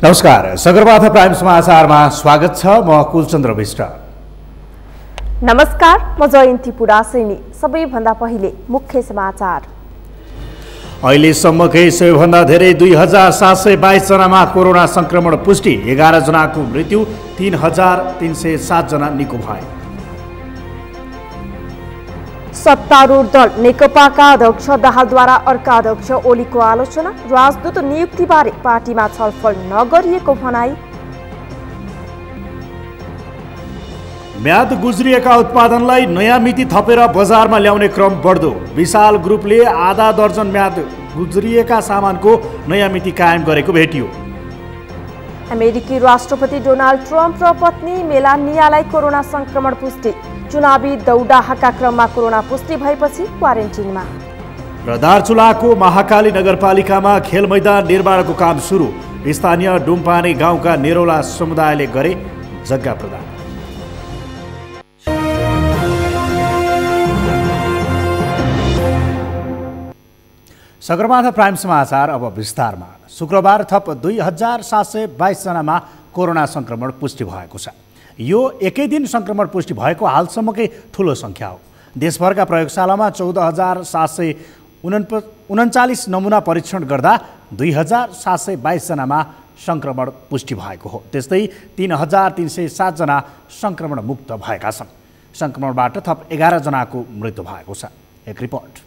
नमस्कार, सगरमाथा प्राइम समाचारमा स्वागत छ। म कुलचन्द्र विष्ट। नमस्कार, म जयन्ती पुडासेनी। सबैभन्दा पहिले मुख्य समाचार। अहिलेसम्मकै सबैभन्दा धेरै 2722 जनामा कोरोना संक्रमण पुष्टि, 11 जनाको मृत्यु, 3307 जना निको भए। सत्तारूढ दल नेकपाका अध्यक्ष दाहालद्वारा अर्का अध्यक्ष ओलीको आलोचना, राजदूत नियुक्तिबारे पार्टीमा छलफल नगरिएको भनाई। म्याद गुज्रिएका उत्पादनलाई नयाँ मिति थपेर बजारमा ल्याउने क्रम बढ्दो, विशाल ग्रुपले आधा दर्जन म्याद गुज्रिएका सामानको नयाँ मिति कायम गरेको भेटियो। अमेरिकी राष्ट्रपति डोनाल्ड ट्रम्प र पत्नी मेलानियालाई कोरोना संक्रमण पुष्टि, चुनावी दौडाहाका क्रममा कोरोना पुष्टि भएपछि क्वारेन्टिनमा। र दार्चुलाको महाकाली नगरपालिकामा खेल मैदान निर्माणको काम सुरु, स्थानीय डुम्पाने गाउँका नेरौला समुदायले गरे जग्गा प्रदान। सगरमाथा प्राइम समाचार अब विस्तारमा। शुक्रबार थप 2722 जनामा कोरोना संक्रमण पुष्टि भएको छ। यो एकै दिन संक्रमण पुष्टि भएको हालसम्मकै ठूलो संख्या हो। देशभरका प्रयोगशालामा 14739 नमुना परीक्षण गर्दा 2722 जनामा संक्रमण पुष्टि भएको हो। त्यस्तै 3307 जना संक्रमण मुक्त भएका छन्। संक्रमणबाट थप 11 जनाको मृत्यु भएको छ। एक रिपोर्ट।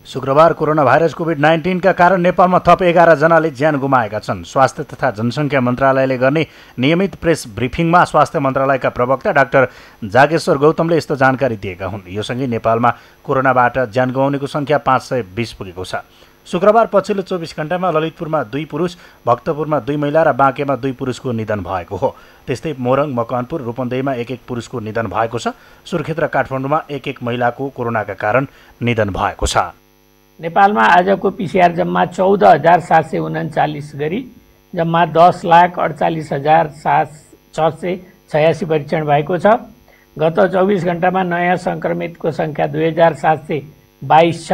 शुक्रबार कोरोना भाइरस कोभिड-19 का कारण नेपालमा थप 11 जनाले ज्यान गुमाएका छन्। स्वास्थ्य तथा जनसङ्ख्या मन्त्रालयले गर्ने नियमित प्रेस ब्रिफिङमा स्वास्थ्य मन्त्रालयका प्रवक्ता डाक्टर जागेश्वर गौतमले यस्तो जानकारी दिएका हुन्। यो सँगै नेपालमा कोरोनाबाट ज्यान गुमाउनेको सङ्ख्या 520 पुगेको छ। शुक्रबार पछिल्लो 24 घण्टामा ललितपुरमा 2 पुरुष, भक्तपुरमा 2 महिला र बाँकेमा 2 पुरुषको निधन भएको हो। त्यस्तै मोरङ, मकवानपुर, रूपन्देहीमा 1-1 पुरुषको निधन भएको छ। सुर्खेत र काठमाडौँमा 1-1 महिलाको कोरोनाका कारण निधन भएको छ। नेपालमा आजको पीसीआर जम्मा 14739 गरी जम्मा 10,48,686 परीक्षण भएको छ। गत 24 घण्टामा नयाँ संक्रमितको संख्या 2722 छ।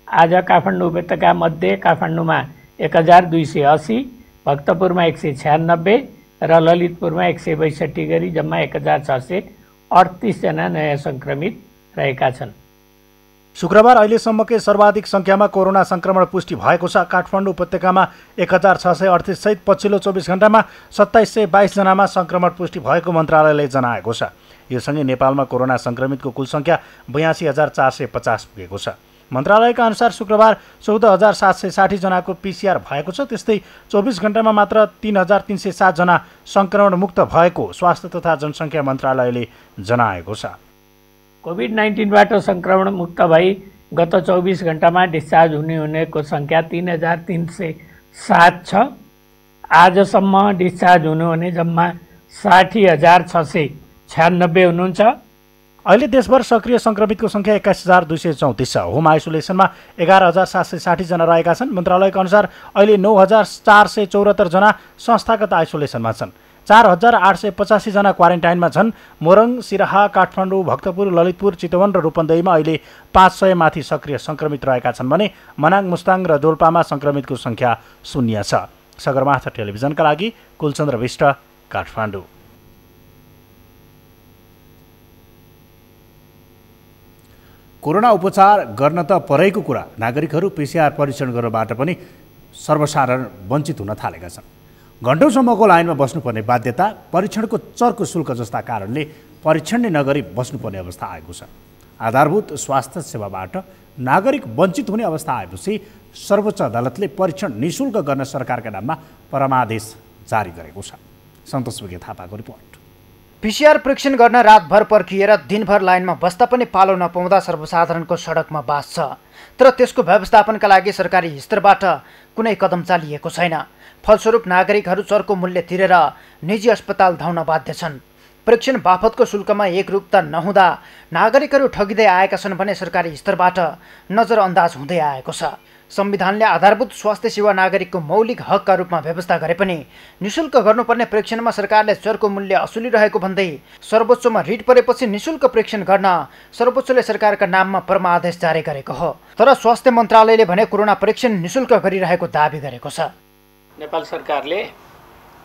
आज काठमाडौँ उपत्यका मध्ये काठमाडौँमा 1280, भक्तपुरमा 196 र ललितपुरमा 162 गरी जम्मा 1638 जना नयाँ संक्रमित रहेका छन्। शुक्रबार अहिलेसम्मकै सर्वाधिक सङ्ख्यामा कोरोना संक्रमण पुष्टि भएको छ। काठमाडौँ उपत्यकामा 1638 सहित पछिल्लो 24 घण्टामा 2722 जनामा संक्रमण पुष्टि भएको मन्त्रालयले जनाएको छ। यो सँगै नेपालमा कोरोना संक्रमितको कुल सङ्ख्या 82,450 पुगेको छ। मन्त्रालयका अनुसार शुक्रबार 14,760 जनाको पीसीआर भएको छ। त्यस्तै 24 घण्टामा मात्र 3,307 जना संक्रमण मुक्त भएको स्वास्थ्य तथा जनसङ्ख्या मन्त्रालयले जनाएको छ। कोभिड-19बाट संक्रमण मुक्त भई गत 24 घण्टामा डिस्चार्ज हुनेको संख्या 3307 छ। आजसम्म डिस्चार्ज हुनुहुने जम्मा 60,696 हुनुहुन्छ। अहिले देशभर सक्रिय संक्रमितको संख्या 21,234 छ। होम आइसोलेसनमा 11,760 जना रहेका छन्। मन्त्रालयका अनुसार अहिले 9,474 जना संस्थागत आइसोलेसनमा छन्। 4,885 जना क्वारेन्टाइनमा छन्। मोरङ, सिराहा, काठमाडौँ, भक्तपुर, ललितपुर, चितवन र रूपन्देहीमा अहिले 500 माथि सक्रिय संक्रमित रहेका छन् भने मनाङ, मुस्ताङ र दोल्पामा संक्रमितको संख्या 0 छ। सगरमाथा टेलिभिजनका लागि कुलचन्द्र विष्ट, काठमाडौँ। कोरोना उपचार गर्न त परेको कुरा, नागरिकहरू पीसीआर परीक्षण गर्नबाट पनि सर्वसाधारण वञ्चित हुन थालेका छन्। घण्टौँसम्मको लाइनमा बस्नुपर्ने बाध्यता, परीक्षणको चर्को शुल्क जस्ता कारणले परीक्षण नै नगरी बस्नुपर्ने अवस्था आएको छ। आधारभूत स्वास्थ्य सेवाबाट नागरिक वञ्चित हुने अवस्था आएपछि सर्वोच्च अदालतले परीक्षण निःशुल्क गर्न सरकारका नाममा परमादेश जारी गरेको छ। सन्तोष विगे थापाको रिपोर्ट। पीसीआर परीक्षण गर्न रातभर पर्खिएर दिनभर लाइनमा बस्दा पनि पालो नपाउँदा सर्वसाधारणको सडकमा बास छ। तर त्यसको व्यवस्थापनका लागि सरकारी स्तरबाट कुनै कदम चालिएको छैन। फलस्वरूप नागरिकहरू चर्को मूल्य तिरेर निजी अस्पताल धाउन बाध्य छन्। परीक्षण बापतको शुल्कमा एकरूपता नहुँदा नागरिकहरू ठगिँदै आएका छन् भने सरकारी स्तरबाट नजरअन्दाज हुँदै आएको छ। संविधानले आधारभूत स्वास्थ्य सेवा नागरिकको मौलिक हकका रूपमा व्यवस्था गरे पनि निःशुल्क गर्नुपर्ने परीक्षणमा सरकारले चर्को मूल्य असुलिरहेको भन्दै सर्वोच्चमा रिट परेपछि निःशुल्क परीक्षण गर्न सर्वोच्चले सरकारका नाममा परमादेश जारी गरेको हो। तर स्वास्थ्य मन्त्रालयले भने कोरोना परीक्षण निःशुल्क गरिरहेको दाबी गरेको छ। नेपाल सरकारले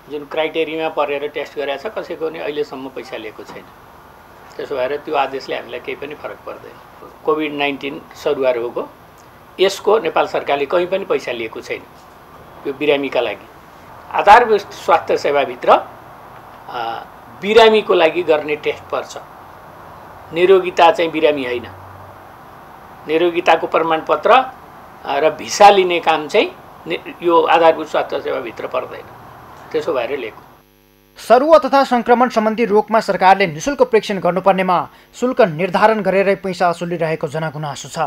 जुन क्राइटेरियामा परेर टेस्ट गरेको छ कसैको नि अहिलेसम्म पैसा लिएको छैन। त्यसो भएर त्यो आदेशले हामीलाई केही पनि फरक पर्दैन। कोभिड-19 सरुवा रोग हो, यसको नेपाल सरकारले कहीँ पनि पैसा लिएको छैन। यो बिरामीका लागि आधारभूत स्वास्थ्य सेवाभित्र बिरामीको लागि गर्ने टेस्ट पर्छ। निरोगिता चाहिँ बिरामी होइन। निरोगिताको प्रमाणपत्र र भिसा लिने काम चाहिँ यो आधारभूत स्वास्थ्य सेवाभित्र पर्दैन। त्यसो भएर लिएको। सरुवा तथा संक्रमण सम्बन्धी रोगमा सरकारले निशुल्क परीक्षण गर्नुपर्नेमा शुल्क निर्धारण गरेरै पैसा असुलिरहेको जनगुनासो छ।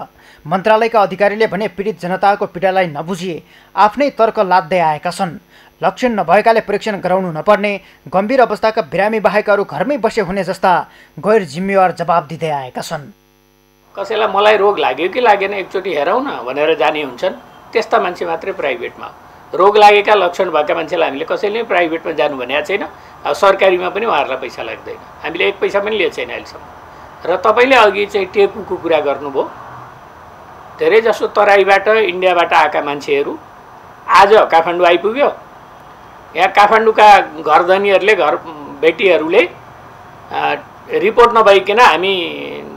मन्त्रालयका अधिकारीले भने पीडित जनताको पीडालाई नबुझी आफ्नै तर्क लाद्दै आएका छन्। लक्षण नभएकाले परीक्षण गराउनु नपर्ने, गम्भीर अवस्थाका बिरामी बाहेक अरू घरमै बसे हुने जस्ता गैर जिम्मेवार जवाब दिँदै आएका छन्। कसैलाई मलाई रोग लाग्यो कि लागेन एकचोटि हेरौँ न भनेर जाने हुन्छन्, त्यस्ता मान्छे मात्रै प्राइभेटमा। रोग लागेका लक्षण भएका मान्छेलाई हामीले कसैले प्राइभेटमा जानु भनेको छैन। सरकारीमा पनि उहाँहरूलाई पैसा लाग्दैन। हामीले एक पैसा पनि लिएको छैन अहिलेसम्म। र तपाईँले अघि चाहिँ टेकुको कुरा गर्नुभयो। धेरैजसो तराईबाट इन्डियाबाट आएका मान्छेहरू आज काठमाडौँ आइपुग्यो। यहाँ काठमाडौँका घरधनीहरूले घर बेटीहरूले रिपोर्ट नभइकन हामी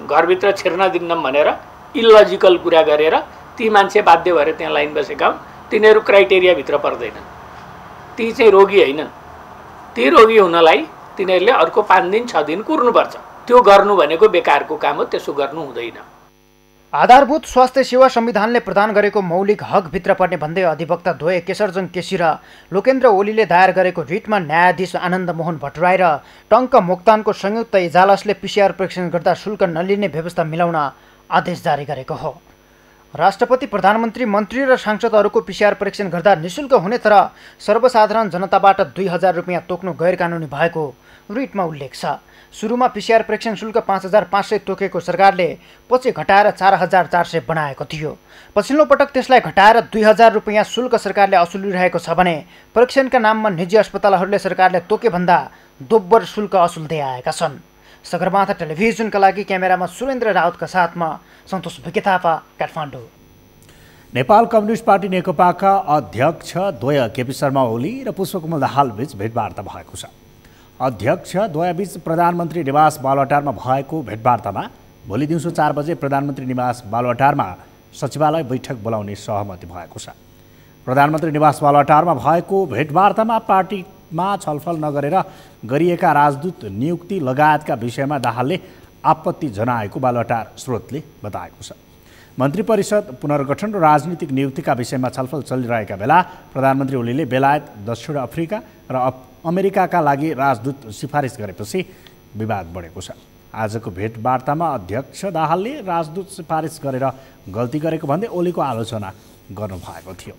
घरभित्र छिर्न दिन्नौँ भनेर इल्लजिकल कुरा गरेर ती मान्छे बाध्य भएर त्यहाँ लाइन बसेका हुन्। तिनीहरू क्राइटेरियाभित्र पर्दैनन्। ती चाहिँ रोगी होइनन्। ती रोगी हुनलाई तिनीहरूले अर्को 5 दिन 6 दिन कुर्नुपर्छ। त्यो गर्नु भनेको बेकारको काम हो। त्यसो गर्नु हुँदैन। आधारभूत स्वास्थ्य सेवा संविधानले प्रदान गरेको मौलिक हकभित्र पर्ने भन्दै अधिवक्ता द्वय केशरजङ केसी र लोकेन्द्र ओलीले दायर गरेको रिटमा न्यायाधीश आनन्द मोहन भट्टराई र टङ्क मोक्तानको संयुक्त इजलासले पिसिआर परीक्षण गर्दा शुल्क नलिने व्यवस्था मिलाउन आदेश जारी गरेको हो। राष्ट्रपति, प्रधानमन्त्री, मन्त्री र सांसदहरूको पिसिआर परीक्षण गर्दा निशुल्क हुने तर सर्वसाधारण जनताबाट 2000 रुपियाँ तोक्नु गैरकानुनी भएको रिटमा उल्लेख छ। सुरुमा पिसिआर परीक्षण शुल्क 5500 तोकेको सरकारले पछि घटाएर 4400 बनाएको थियो। पछिल्लो पटक त्यसलाई घटाएर 2000 रुपियाँ शुल्क सरकारले असुलिरहेको छ भने परीक्षणका नाममा निजी अस्पतालहरूले सरकारले तोके भन्दा दोब्बर शुल्क असुल्दै आएका छन्। सगरमाथा टेलिभिजनका लागि क्यामेरामा सुरेन्द्र राउतका साथमा सन्तोष भिके थापा, काठमाडौँ। नेपाल कम्युनिस्ट पार्टी नेकपाका अध्यक्ष द्वय केपी शर्मा ओली र पुष्पकमल दाहाल बीच भेटवार्ता भएको छ। अध्यक्ष द्वयबीच प्रधानमन्त्री निवास बालुवाटारमा भएको भेटवार्तामा भोलि दिउँसो 4 बजे प्रधानमन्त्री निवास बालुवाटारमा सचिवालय बैठक बोलाउने सहमति भएको छ। प्रधानमन्त्री निवास बालुवाटारमा भएको भेटवार्तामा पार्टीमा छलफल नगरेर गरिएका राजदूत नियुक्ति लगायतका विषयमा दाहालले आपत्ति जनाएको बालुवाटार स्रोतले बताएको छ। मन्त्री परिषद पुनर्गठन र राजनीतिक नियुक्तिका विषयमा छलफल चलिरहेका बेला प्रधानमन्त्री ओलीले बेलायत, दक्षिण अफ्रिका र अमेरिकाका लागि राजदूत सिफारिस गरेपछि विवाद बढेको छ। आजको भेटवार्तामा अध्यक्ष दाहालले राजदूत सिफारिस गरेर गल्ती गरेको भन्दै ओलीको आलोचना गर्नुभएको थियो।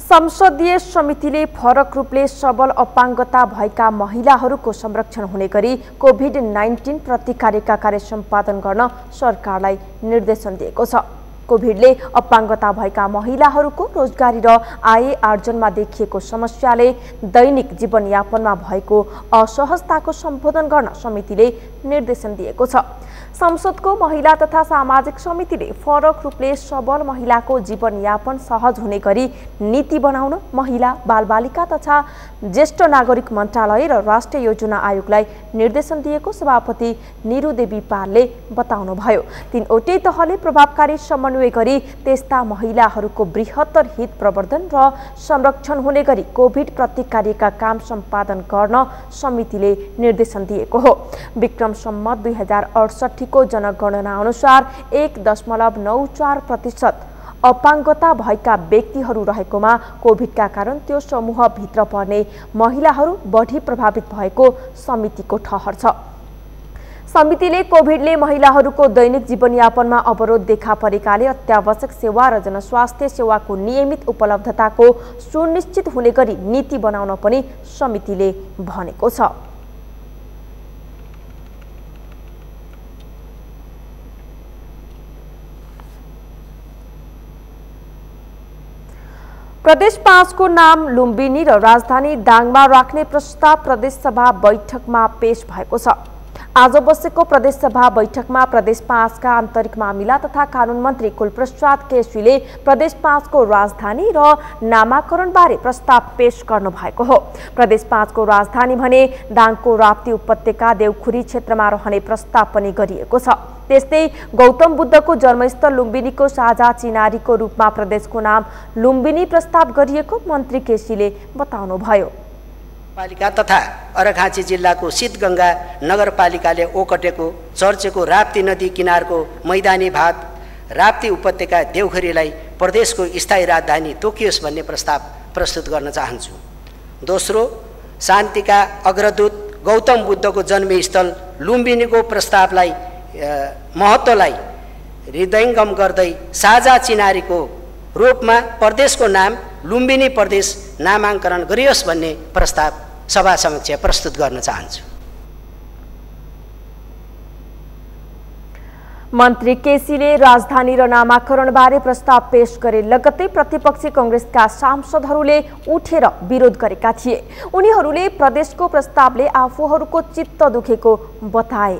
संसदीय समितिले फरक रूपले सबल अपाङ्गता भएका महिलाहरूको संरक्षण हुने गरी कोभिड-19 प्रतिकारिका कार्य सम्पादन गर्न सरकारलाई निर्देशन दिएको छ। कोभिडले अपाङ्गता भएका महिलाहरूको रोजगारी र आय आर्जनमा देखिएको समस्याले दैनिक जीवनयापनमा भएको असहजताको सम्बोधन गर्न समितिले निर्देशन दिएको छ। संसदको महिला तथा सामाजिक समितिले फरक रूपले सबल महिलाको जीवनयापन सहज हुने गरी नीति बनाउन महिला, बालबालिका तथा ज्येष्ठ नागरिक मन्त्रालय र राष्ट्रिय योजना आयोगलाई निर्देशन दिएको सभापति निरुदेवी पालले बताउनुभयो। 3वटै तहले प्रभावकारी समन्वय गरी त्यस्ता महिलाहरूको बृहत्तर हित प्रवर्धन र संरक्षण हुने गरी कोभिड प्रतिकारिका काम सम्पादन गर्न समितिले निर्देशन दिएको हो। विक्रम सम्मत 2068 को जनगणना अनुसार 1.94% अपाङ्गता भएका व्यक्तिहरू रहेकोमा कोभिडका कारण त्यो समूहभित्र पर्ने महिलाहरू बढी प्रभावित भएको समितिको ठहर छ। समितिले कोभिडले महिलाहरूको दैनिक जीवनयापनमा अवरोध देखा परेकाले अत्यावश्यक सेवा र जनस्वास्थ्य सेवाको नियमित उपलब्धताको सुनिश्चित हुने गरी नीति बनाउन पनि समितिले भनेको छ। प्रदेश 5 को नाम लुम्बिनी र राजधानी दाङमा राख्ने प्रस्ताव प्रदेश सभा बैठकमा पेश भएको छ। आज बसेको प्रदेशसभा बैठकमा प्रदेश 5 का आन्तरिक मामिला तथा कानुन मन्त्री कुलप्रसाद केसीले प्रदेश 5 को राजधानी र नामाकरणबारे प्रस्ताव पेश गर्नु भएको हो। प्रदेश 5 को राजधानी भने दाङको राप्ती उपत्यका देउखुरी क्षेत्रमा रहने प्रस्ताव पनि गरिएको छ। त्यस्तै गौतम बुद्धको जन्मस्थल लुम्बिनीको साझा चिनारीको रूपमा प्रदेशको नाम लुम्बिनी प्रस्ताव गरिएको मन्त्री केसीले बताउनुभयो। पालिका तथा अर्घाखाँची जिल्लाको शीतगंगा नगरपालिकाले ओकटेको चर्चेको राप्ती नदी किनारको मैदानी भाग राप्ती उपत्यका देउखुरीलाई प्रदेशको स्थायी राजधानी तोकियोस् भन्ने प्रस्ताव प्रस्तुत गर्न चाहन्छु। दोस्रो, शान्तिका अग्रदूत गौतम बुद्धको जन्मस्थल लुम्बिनीको प्रस्तावलाई महत्त्वलाई हृदयङ्गम गर्दै साझा चिनारीको रूपमा प्रदेशको नाम लुम्बिनी प्रदेश नामाङ्करण गरियोस् भन्ने प्रस्ताव सभा समक्ष प्रस्तुत गर्न चाहन्छु। मन्त्री केसीले राजधानी र नामाकरणबारे प्रस्ताव पेश गरे लगत्तै प्रतिपक्षी कांग्रेसका सांसदहरूले उठेर विरोध गरेका थिए। उनीहरूले प्रदेशको प्रस्तावले आफूहरूको चित्त दुखेको बताए।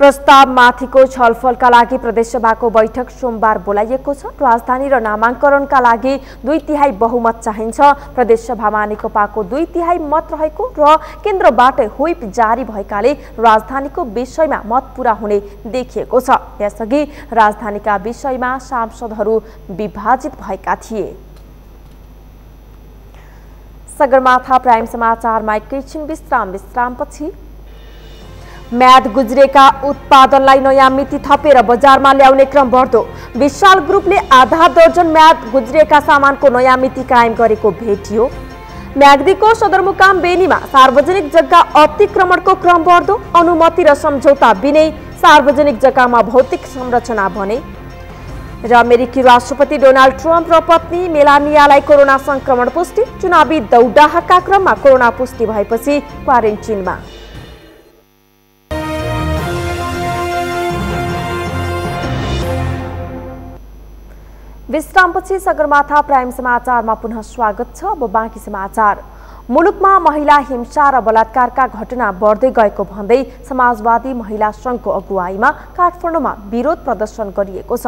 प्रस्तावमाथिको छलफलका लागि प्रदेशसभाको बैठक सोमबार बोलाइएको छ। राजधानी र नामाङ्करणका लागि 2/3 बहुमत चाहिन्छ। प्रदेशसभामा नेकपाको 2/3 मत रहेको र केन्द्रबाट व्हिप जारी भएकाले राजधानीको विषयमा मत पूरा हुने देखिएको छ। यसअघि राजधानीका विषयमा सांसदहरू विभाजित भएका थिए। सगरमाथा प्राइम समाचारमा एकैछिन विश्रामपछि म्याद गुज्रेका उत्पादनलाई नयाँ मिति थपेर बजारमा ल्याउने क्रम बढ्दो। विशाल ग्रुपले आधा दर्जन म्याद गुज्रेका सामानको नयाँ मिति कायम गरेको भेटियो। म्याग्दीको सदरमुकाम बेनीमा सार्वजनिक जग्गा अतिक्रमणको क्रम बढ्दो। अनुमति र सम्झौता बिनै सार्वजनिक जग्गामा भौतिक संरचना बने। र अमेरिकी राष्ट्रपति डोनाल्ड ट्रम्प र पत्नी मेलानियालाई कोरोना संक्रमण पुष्टि। चुनावी दौडाहाका क्रममा कोरोना पुष्टि भएपछि क्वारेन्टिनमा। विश्रामपछि सगरमाथा प्राइम समाचारमा पुनः स्वागत छ। अब बाँकी समाचार। मुलुकमा महिला हिंसा र बलात्कारका घटना बढ्दै गएको भन्दै समाजवादी महिला संघको अगुवाईमा काठमाडौँमा विरोध प्रदर्शन गरिएको छ।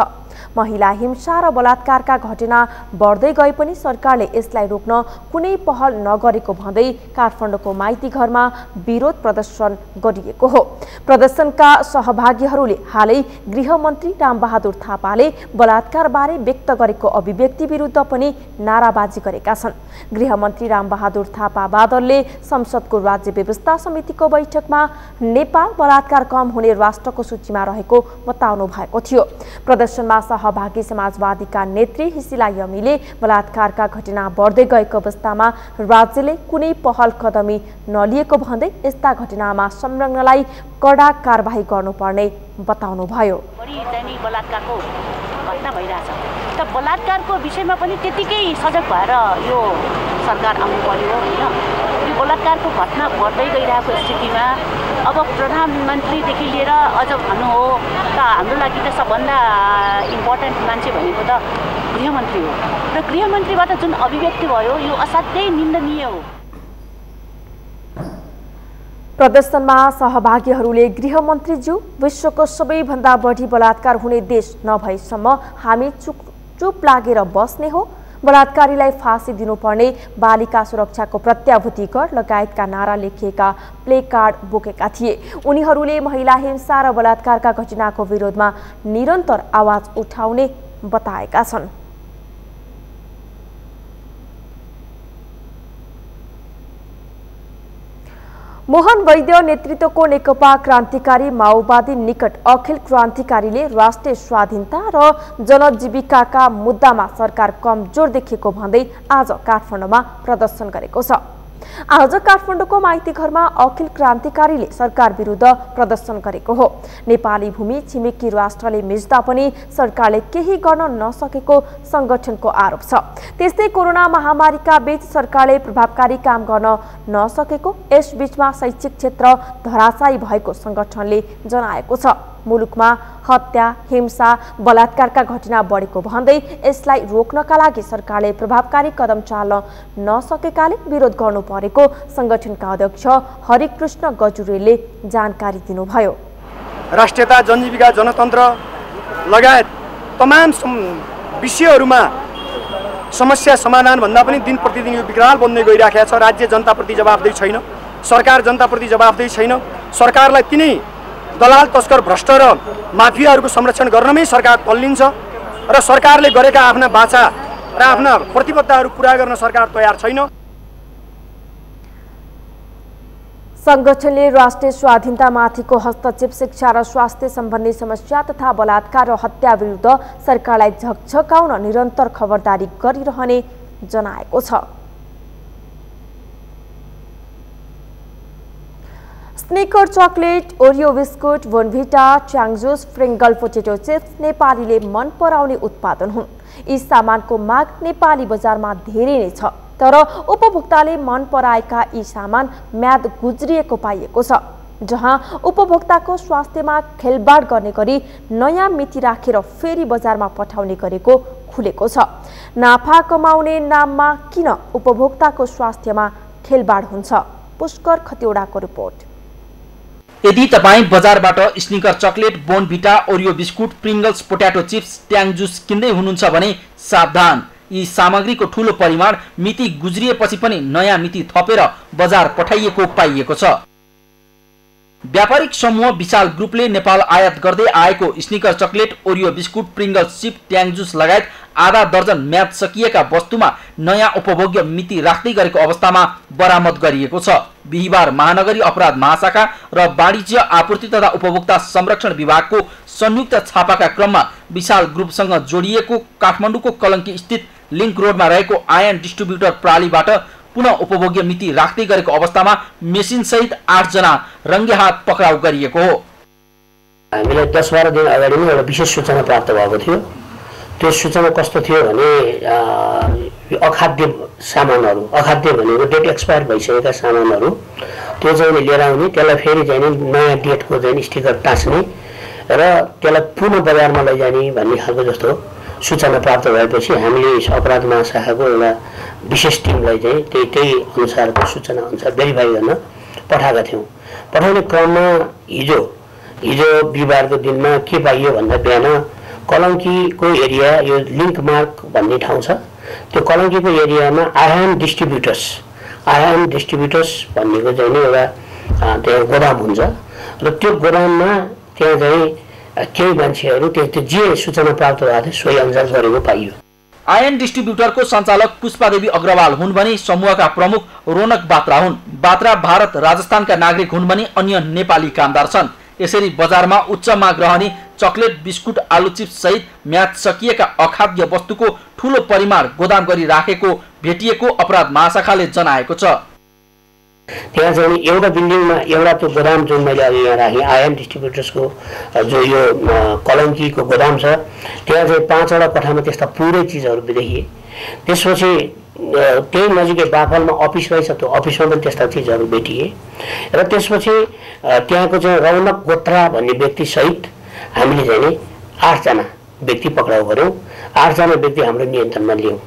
महिला हिंसा र बलात्कारका घटना बढ्दै गए पनि सरकारले यसलाई रोक्न कुनै पहल नगरेको भन्दै काठमाडौँको माइती घरमा विरोध प्रदर्शन गरिएको हो। प्रदर्शनका सहभागीहरूले हालै गृहमन्त्री रामबहादुर थापाले बलात्कारबारे व्यक्त गरेको अभिव्यक्ति विरुद्ध पनि नाराबाजी गरेका छन्। गृहमन्त्री रामबहादुर थापा बादलले संसदको राज्य व्यवस्था समितिको बैठकमा नेपाल बलात्कार कम हुने राष्ट्रको सूचीमा रहेको बताउनु भएको थियो। प्रदर्शनमा सहभागी समाजवादीका नेत्री हिसिला यमीले बलात्कारका घटना बढ्दै गएको अवस्थामा राज्यले कुनै पहल कदमी नलिएको भन्दै यस्ता घटनामा संलग्नलाई कडा कारबाही गर्नुपर्ने बताउनुभयो। बलात्कारको घटना भइरहेछ त बलात्कारको विषयमा पनि त्यतिकै सजग भएर यो सरकार आउनु पर्यो होइन। यो बलात्कारको घटना बढ्दै गइरहेको स्थितिमा अब प्रधानमन्त्रीदेखि लिएर अझ भन्नु हो त हाम्रो लागि त सबभन्दा इम्पोर्टेन्ट मान्छे भनेको त गृहमन्त्री हो र गृहमन्त्रीबाट जुन अभिव्यक्ति भयो यो असाध्यै निन्दनीय हो। प्रदर्शनमा सहभागीहरूले गृहमन्त्रीज्यू विश्वको सबैभन्दा बढी बलात्कार हुने देश नभएसम्म हामी चुप लागेर बस्ने हो, बलात्कारीलाई फाँसी दिनुपर्ने, बालिका सुरक्षाको प्रत्याभूति कर लगायतका नारा लेखिएका प्ले कार्ड बोकेका थिए। उनीहरूले महिला हिंसा र बलात्कारका घटनाको विरोधमा निरन्तर आवाज उठाउने बताएका छन्। मोहन वैद्य नेतृत्वको नेकपा क्रान्तिकारी माओवादी निकट अखिल क्रान्तिकारीले राष्ट्रिय स्वाधीनता र जनजीविकाका मुद्दामा सरकार कमजोर देखेको भन्दै आज काठमाडौँमा प्रदर्शन गरेको छ। आज काठमाडौँको माइती घरमा अखिल क्रान्तिकारीले सरकार विरुद्ध प्रदर्शन गरेको हो। नेपाली भूमि छिमेकी राष्ट्रले मिच्दा पनि सरकारले केही गर्न नसकेको संगठनको आरोप छ। त्यस्तै कोरोना महामारीका बीच सरकारले प्रभावकारी काम गर्न नसकेको, यसबीचमा शैक्षिक क्षेत्र धराशायी भएको संगठनले जनाएको छ। मुलुकमा हत्या, हिंसा, बलात्कारका घटना बढेको भन्दै यसलाई रोक्नका लागि सरकारले प्रभावकारी कदम चाल्न नसकेकाले विरोध गर्नु परेको संगठनका अध्यक्ष हरिकृष्ण गजुरेलले जानकारी दिनुभयो। राष्ट्रियता, जनजीविका, जनतन्त्र लगायत तमाम विषयहरूमा समस्या समाधान भन्दा पनि दिन प्रतिदिन यो विकराल बन्दै गइराखेको छ। राज्य जनताप्रति जवाफदेही छैन, सरकार जनताप्रति जवाफदेही छैन। सरकारलाई तिनै दलाल, तस्कर, भ्रष्ट र माफियाहरूको संरक्षण गर्नमै सरकार तल्लिन्छ र सरकारले गरेका आफ्ना बाचा र आफ्ना प्रतिबद्धताहरू पूरा गर्न सरकार तयार छैन। संगठनले राष्ट्रिय स्वाधीनतामाथिको हस्तक्षेप, शिक्षा र स्वास्थ्य सम्बन्धी समस्या तथा बलात्कार र हत्या विरुद्ध सरकारलाई झकझकाउन निरन्तर खबरदारी गरिरहने जनाएको छ। स्निकर चकलेट, ओरियो बिस्कुट, बोर्नभिटा, च्याङजुस, प्रिङ्गल पोटेटो चिप्स नेपालीले मन पराउने उत्पादन हुन्। यी सामानको माग नेपाली बजारमा धेरै नै छ, तर उपभोक्ताले मन पराएका यी सामान म्याद गुज्रिएको पाइएको छ, जहाँ उपभोक्ताको स्वास्थ्यमा खेलबाड गर्ने गरी नयाँ मिति राखेर फेरि बजारमा पठाउने गरेको खुलेको छ। नाफा कमाउने नाममा किन उपभोक्ताको स्वास्थ्यमा खेलबाड हुन्छ? पुष्कर खतिवडाको रिपोर्ट। यदि तपाईँ बजारबाट स्निकर चकलेट, बोर्नभिटा, ओरियो बिस्कुट, प्रिङ्गल्स पोट्याटो चिप्स, ट्याङ जुस किन्दै हुनुहुन्छ भने सावधान, यी सामग्रीको ठूलो परिमाण मिति गुज्रिएपछि पनि नयाँ मिति थपेर बजार पठाइएको पाइएको छ। व्यापारिक समूह विशाल ग्रुपले नेपाल आयात गर्दै आएको स्निकर चकलेट, ओरियो बिस्कुट, प्रिङ्गल्स चिप, ट्याङ जुस लगायत आधा दर्जन म्याद सकिएका वस्तुमा नयाँ उपभोग्य मिति राख्दै गरेको अवस्थामा बरामद गरिएको छ। बिहिबार महानगरी अपराध महाशाखा र वाणिज्य, आपूर्ति तथा उपभोक्ता संरक्षण विभागको संयुक्त छापाका क्रममा विशाल ग्रुपसँग जोडिएको काठमाडौँको कलङ्की स्थित लिङ्क रोडमा रहेको आयन डिस्ट्रिब्युटर प्रणालीबाट पुनः उपभोग्य मिति राख्दै गरेको अवस्थामा मेसिन सहित 8 जना रङ्गे हात पक्राउ गरिएको हो। हामीलाई 10-12 दिन अगाडि नै एउटा विशेष सूचना प्राप्त भएको थियो। त्यो सूचना कस्तो थियो भने अखाद्य सामानहरू, अखाद्य भनेको डेट एक्सपायर भइसकेका सामानहरू, त्यो चाहिँ लिएर आउने, त्यसलाई फेरि चाहिँ नयाँ डेटको चाहिँ स्टिकर टाँच्ने र त्यसलाई पुनः बजारमा लैजाने भन्ने खालको जस्तो सूचना प्राप्त भएपछि हामीले अपराध महाशाखाको एउटा विशेष टिमलाई चाहिँ त्यही अनुसारको सूचना अनुसार भेरिफाई गर्न पठाएका थियौँ। पठाउने क्रममा हिजो बिहिबारको दिनमा के पाइयो भन्दा बिहान कलङ्कीको एरिया, यो लिङ्क मार्क भन्ने ठाउँ छ, त्यो कलङ्कीको एरियामा आयन डिस्ट्रिब्युटर्स भन्नेको चाहिँ एउटा त्यहाँ गोदाम हुन्छ र त्यो गोदाममा त्यहाँ चाहिँ केही मान्छेहरू त्यो जे सूचना प्राप्त भएको थियो सोही अनुसार गरेको पाइयो। आयन डिस्ट्रिब्युटरको सञ्चालक पुष्पादेवी अग्रवाल हुन् भने समूहका प्रमुख रोनक बात्रा हुन्। बात्रा भारत राजस्थानका नागरिक हुन् भने अन्य नेपाली कामदार छन्। यसरी बजारमा उच्च माग रहने चकलेट, बिस्कुट, आलु चिप्स सहित म्याद सकिएका अखाद्य वस्तुको ठूलो परिमाण गोदाम गरी राखेको भेटिएको अपराध महाशाखाले जनाएको छ। त्यहाँ चाहिँ एउटा बिल्डिङमा एउटा त्यो गोदाम जुन मैले अघि यहाँ राखेँ आयन डिस्ट्रिब्युटर्सको जो यो कलङ्कीको गोदाम छ, त्यहाँ चाहिँ 5वटा कोठामा त्यस्ता पुरै चिजहरू देखिए। त्यसपछि त्यही नजिकै बाफलमा अफिस रहेछ, त्यो अफिसमा पनि त्यस्ता चिजहरू भेटिए र त्यसपछि त्यहाँको चाहिँ रौनक गोत्रा भन्ने व्यक्ति सहित हामीले चाहिँ 8 जना व्यक्ति पक्राउ गर्यौँ। 8 जना व्यक्ति हाम्रो नियन्त्रणमा लियौँ।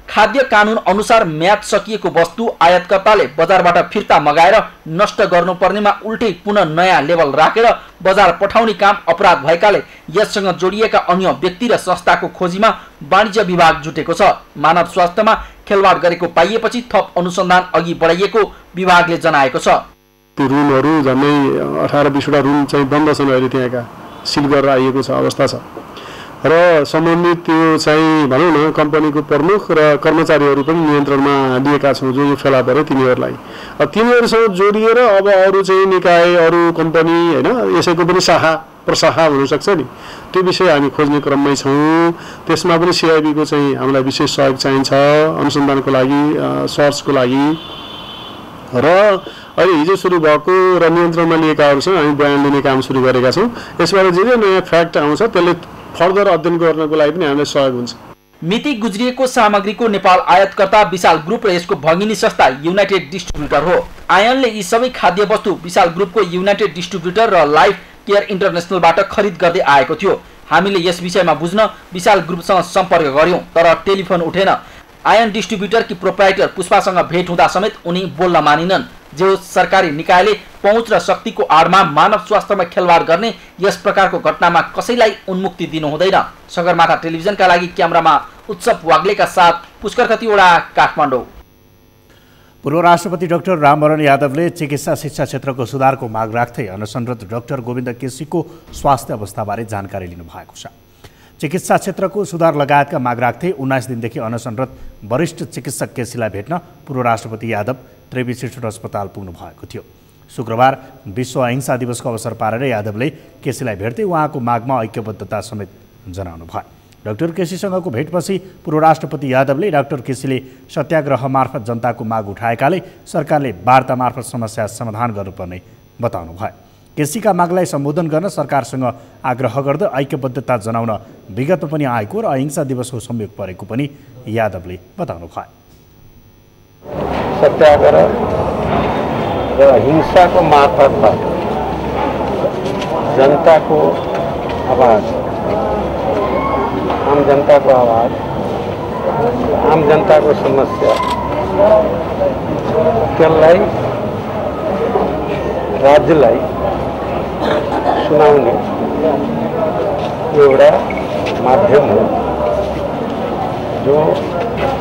खाद्य कानून अनुसार म्याद सकिएको वस्तु आयातकर्ताले बजारबाट फिर्ता मगाएर नष्ट गर्नुपर्नेमा उल्टै पुनः नयाँ लेबल राखेर बजार पठाउने काम अपराध भएकाले यससँग जोडिएका अन्य व्यक्ति र संस्थाको खोजीमा वाणिज्य विभाग जुटेको छ। मानव स्वास्थ्यमा खेलवाड गरेको पाइएपछि थप अनुसन्धान अघि बढाइएको विभागले जनाएको छ। रुमहरू झन्डै 18-20वटा रुम चाहिँ बन्द छन्, अहिले त्यहाँका सिल गरेर आइएको छ अवस्था छ र सम्बन्धित त्यो चाहिँ भनौँ न कम्पनीको प्रमुख र कर्मचारीहरू पनि नियन्त्रणमा लिएका छौँ। जो फेला परे तिनीहरूलाई तिनीहरूसँग जोडिएर अब अरू चाहिँ निकाय, अरू कम्पनी होइन, यसैको पनि शाखा प्रशाखा हुनसक्छ नि, त्यो विषय हामी खोज्ने क्रममै छौँ। त्यसमा पनि सिआइबीको चाहिँ हामीलाई विशेष सहयोग चाहिन्छ अनुसन्धानको लागि, सर्चको लागि र अहिले हिजो सुरु भएको र नियन्त्रणमा लिएकाहरू छन्। हामी बयान लिने काम सुरु गरेका छौँ। यसबाट जे नयाँ फ्याक्ट आउँछ त्यसले फर्दर अध्ययन गर्नको लागि पनि हामीलाई सहयोग हुन्छ। मिति गुज्रिएको सामग्रीको नेपाल आयातकर्ता विशाल ग्रुप र यसको भगिनी संस्था युनाइटेड डिस्ट्रिब्युटर हो। आयनले यी सबै खाद्य वस्तु विशाल ग्रुपको युनाइटेड डिस्ट्रिब्युटर र लाइफ केयर इन्टरनेसनलबाट खरिद गर्दै आएको थियो। हामीले यस विषयमा बुझ्न विशाल ग्रुपसँग सम्पर्क गर्यौं तर टेलिफोन उठेन। आयन डिस्ट्रिब्युटरकी प्रोप्राइटर पुष्पासँग भेट हुँदा समेत उनी बोल्न मानिनन्। जो सरकारी निकायले पहुँच र शक्तिको आडमा मानव स्वास्थ्यमा खेलवाड गर्ने यस प्रकारको घटनामा कसैलाई उन्मुक्ति दिनु हुँदैन। सगरमाथा टेलिभिजनका लागि क्यामेरामा उत्सव वाग्लेका साथ पुष्कर खतिवडा, काठमाडौँ। पूर्व राष्ट्रपति डाक्टर रामवरण यादवले चिकित्सा शिक्षा क्षेत्रको सुधारको माग राख्दै अनसनरत डाक्टर गोविन्द केसीको स्वास्थ्य अवस्थाबारे जानकारी लिनुभएको छ। चिकित्सा क्षेत्रको सुधार लगायतका माग राख्दै 19 दिनदेखि अनसनरत वरिष्ठ चिकित्सक केसीलाई भेट्न पूर्व राष्ट्रपति यादव त्रिवी शिशु अस्पताल पुग्नु भएको थियो। शुक्रबार विश्व अहिंसा दिवसको अवसर पारेर यादवले केसीलाई भेट्दै उहाँको मागमा ऐक्यबद्धता समेत जनाउनु भयो। डाक्टर केसीसँगको भेटपछि पूर्व राष्ट्रपति यादवले डाक्टर केसीले सत्याग्रह मार्फत जनताको माग उठाएकाले सरकारले वार्ता मार्फत समस्या समाधान गर्नुपर्ने बताउनु भयो। केसीका मागलाई सम्बोधन गर्न सरकारसँग आग्रह गर्दै ऐक्यबद्धता जनाउन विगतमा पनि आएको र अहिंसा दिवसको संयोग परेको पनि यादवले बताउनु भयो। सत्याग्रह र हिंसाको मार्फतबाट जनताको आवाज, आम जनताको आवाज, आम जनताको समस्या त्यसलाई राज्यलाई सुनाउने एउटा माध्यम हो जो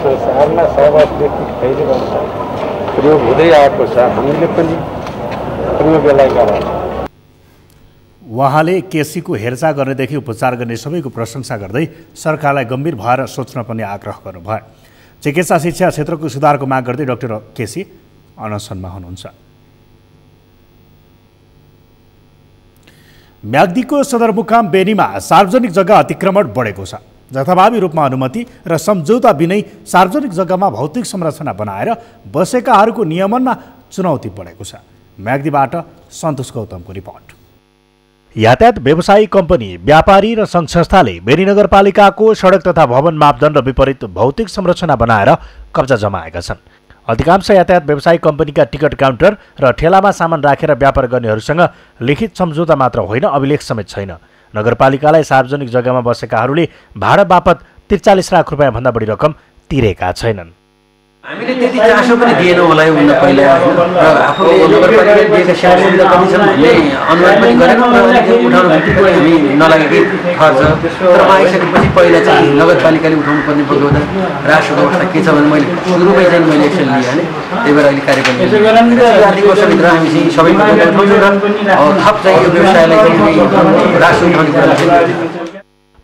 संसारमा सर्वव्यापी फैलिरहेको प्रयोग हुँदै आएको छ। हामीले पनि प्रयोग यसलाई गराउँछौँ। उहाँले केसीको हेरचाह गर्नेदेखि उपचार गर्ने सबैको प्रशंसा गर्दै सरकारलाई गम्भीर भएर सोच्न पनि आग्रह गर्नुभयो। चिकित्सा शिक्षा क्षेत्रको सुधारको माग गर्दै डाक्टर केसी अनसनमा हुनुहुन्छ। म्याग्दीको सदरमुकाम बेनीमा सार्वजनिक जग्गा अतिक्रमण बढेको छ। जथाभावी रूपमा अनुमति र सम्झौता बिनै सार्वजनिक जग्गामा भौतिक संरचना बनाएर बसेकाहरूको नियमनमा चुनौती बढेको छ। म्याग्दीबाट सन्तोष गौतमको रिपोर्ट। यातायात व्यवसायी कम्पनी, व्यापारी र सङ्घ संस्थाले बेनी नगरपालिकाको सडक तथा भवन मापदण्ड विपरीत भौतिक संरचना बनाएर कब्जा जमाएका छन्। अधिकांश यातायात व्यवसायी कम्पनीका टिकट काउन्टर र ठेलामा सामान राखेर व्यापार गर्नेहरूसँग लिखित सम्झौता मात्र होइन, अभिलेख समेत छैन। नगरपालिकालाई सार्वजनिक जग्गामा बसेकाहरूले भाडा बापत 43 लाख रुपियाँ भन्दा बढी रकम तिरेका छैनन्। हामीले त्यति चासो पनि दिएनौँ होला उनले पहिला र आफूले नगरपालिकाले दिएका सेवा सुविधा पनि छन् भन्ने अनुमान पनि गरेनौँ र उठाउन बित्तिकै हामी नलागेकै खर्च। तर आइसकेपछि पहिला चाहिँ नगरपालिकाले उठाउनु पर्ने बगौता राष्ट्रको अवस्था के छ भने मैले सुरुमै चाहिँ मैले एक्सन लिइहालेँ। त्यही भएर अहिले कार्यक्रम आर्थिक वर्षभित्र हामी चाहिँ सबै उठाउँछौँ र थप चाहिँ यो व्यवसायलाई चाहिँ राष्ट्र उठाउने कुरा।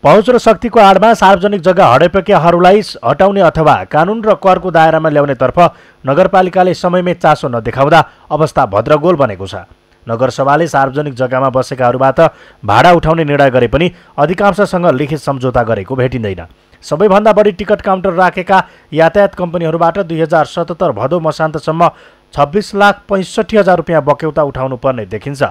पहुँच र शक्तिको आडमा सार्वजनिक जग्गा हडपेकेहरूलाई हटाउने अथवा कानुन र करको दायरामा ल्याउनेतर्फ नगरपालिकाले समयमै चासो नदेखाउँदा अवस्था भद्रगोल बनेको छ। नगरसभाले सार्वजनिक जग्गामा बसेकाहरूबाट भाडा उठाउने निर्णय गरे पनि अधिकांशसँग लिखित सम्झौता गरेको भेटिँदैन। सबैभन्दा बढी टिकट काउन्टर राखेका यातायात कम्पनीहरूबाट 2077 भदौ मसान्तसम्म 26,65,000 रुपियाँ बक्यौता उठाउनु पर्ने देखिन्छ।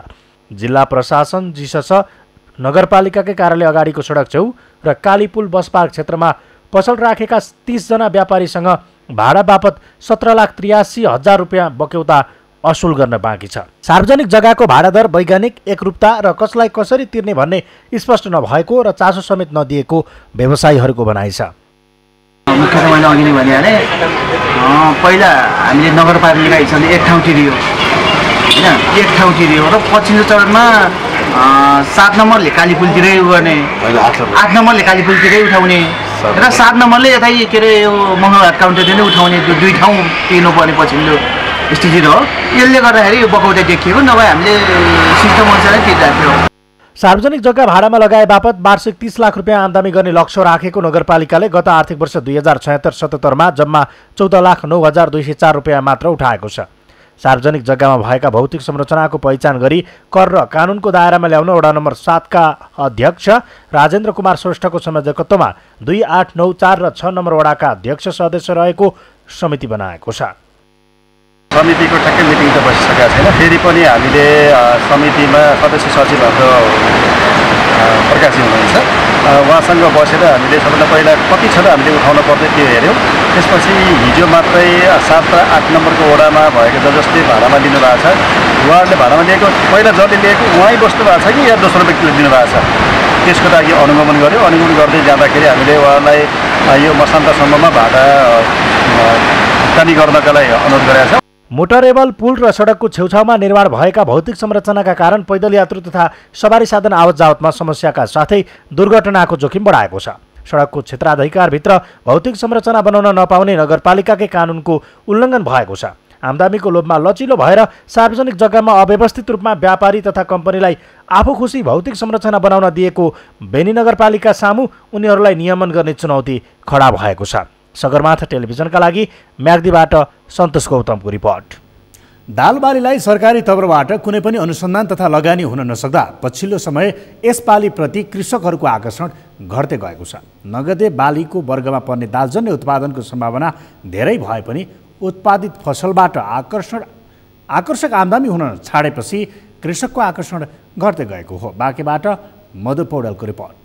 जिल्ला प्रशासन जिसस नगरपालिकाकै कार्यालय अगाडिको सडक छेउ र कालीपुल बस पार्क क्षेत्रमा पसल राखेका 30 जना व्यापारीसँग भाडा बापत 17,83,000 रुपियाँ बक्यौता असुल गर्न बाँकी छ। सार्वजनिक जग्गाको भाडा दर वैज्ञानिक एकरूपता र कसलाई कसरी तिर्ने भन्ने स्पष्ट नभएको र चासो समेत नदिएको व्यवसायीहरूको भनाइ छ। मुख्य मैले अघि नै भनिहालेँ, पहिला हामीले नगरपालिका हिसाबले एक ठाउँ तिरियो होइन, एक ठाउँ तिरियो र पछिल्लो चरणमा 7 नम्बरले कालीपुलतिरै गर्ने, 8 नम्बरले कालीपुलतिरै उठाउने र 7 नम्बरले यतै के अरे यो मङ्गलहाट काउन्टरले नै उठाउने, त्यो 2 ठाउँ तिर्नुपर्ने पछिल्लो स्थिति हो। यसले गर्दाखेरि यो बकौटा देखिएको, नभए हामीले सिस्टम अनुसारै तिरिरहेको थियो। सार्वजनिक जग्गा भाडामा लगाए बापत वार्षिक 30 लाख रुपियाँ आमदानी गर्ने लक्ष्य राखेको नगरपालिकाले गत आर्थिक वर्ष 2076-77मा जम्मा 14,09,204 रुपियाँ मात्र उठाएको छ। सार्वजनिक जग्गामा भएका भौतिक संरचनाको पहिचान गरी कर र कानुनको दायरामा ल्याउन वडा नम्बर 7 का अध्यक्ष राजेन्द्र कुमार श्रेष्ठको संयोजकत्वमा 2, 8, 9, 4 र 6 नम्बर वडाका अध्यक्ष सदस्य रहेको समिति बनाएको छ। समितिको ठ्याक्कै मिटिङ त बसिसकेको छैन। फेरि पनि हामीले समितिमा सदस्य सचिवहरू प्रकाशित हुनुहुन्छ। उहाँसँग बसेर हामीले सबभन्दा पहिला कति छ त हामीले उठाउन पर्ने त्यो हेऱ्यौँ। त्यसपछि हिजो मात्रै 7 र 8 नम्बरको वडामा भएको जसले भाडामा लिनुभएको छ, उहाँहरूले भाडामा लिएको पहिला जसले लिएको उहाँ बस्नु भएको छ कि या दोस्रो व्यक्तिले दिनुभएको छ, त्यसको लागि अनुगमन गऱ्यौँ। अनुगमन गर्दै जाँदाखेरि हामीले उहाँलाई यो मसान्तसम्ममा भाडा भुक्तानी गर्नका लागि अनुरोध गरेका छौँ। मोटरेबल पुल र सडकको छेउछाउमा निर्माण भएका भौतिक संरचनाका कारण पैदल यात्रु तथा सवारी साधन आवत जावतमा समस्याका साथै दुर्घटनाको जोखिम बढाएको छ। सडकको क्षेत्राधिकारभित्र भौतिक संरचना बनाउन नपाउने नगरपालिकाकै कानुनको उल्लङ्घन भएको छ। आमदामीको लोभमा लचिलो भएर सार्वजनिक जग्गामा अव्यवस्थित रूपमा व्यापारी तथा कम्पनीलाई आफू खुसी भौतिक संरचना बनाउन दिएको बेनी नगरपालिका सामु उनीहरूलाई नियमन गर्ने चुनौती खडा भएको छ। सगरमाथा टेलिभिजनका लागि म्याग्दीबाट सन्तोष गौतमको रिपोर्ट। दालबालीलाई सरकारी तर्फबाट कुनै पनि अनुसन्धान तथा लगानी हुन नसक्दा पछिल्लो समय यसपालीप्रति कृषकहरूको आकर्षण घट्दै गएको छ। नगदे बालीको वर्गमा पर्ने दालजन्य उत्पादनको सम्भावना धेरै भए पनि उत्पादित फसलबाट आकर्षक आमदानी हुन छाडेपछि कृषकको आकर्षण घट्दै गएको हो। बाँकेबाट मधु पौडेलको रिपोर्ट।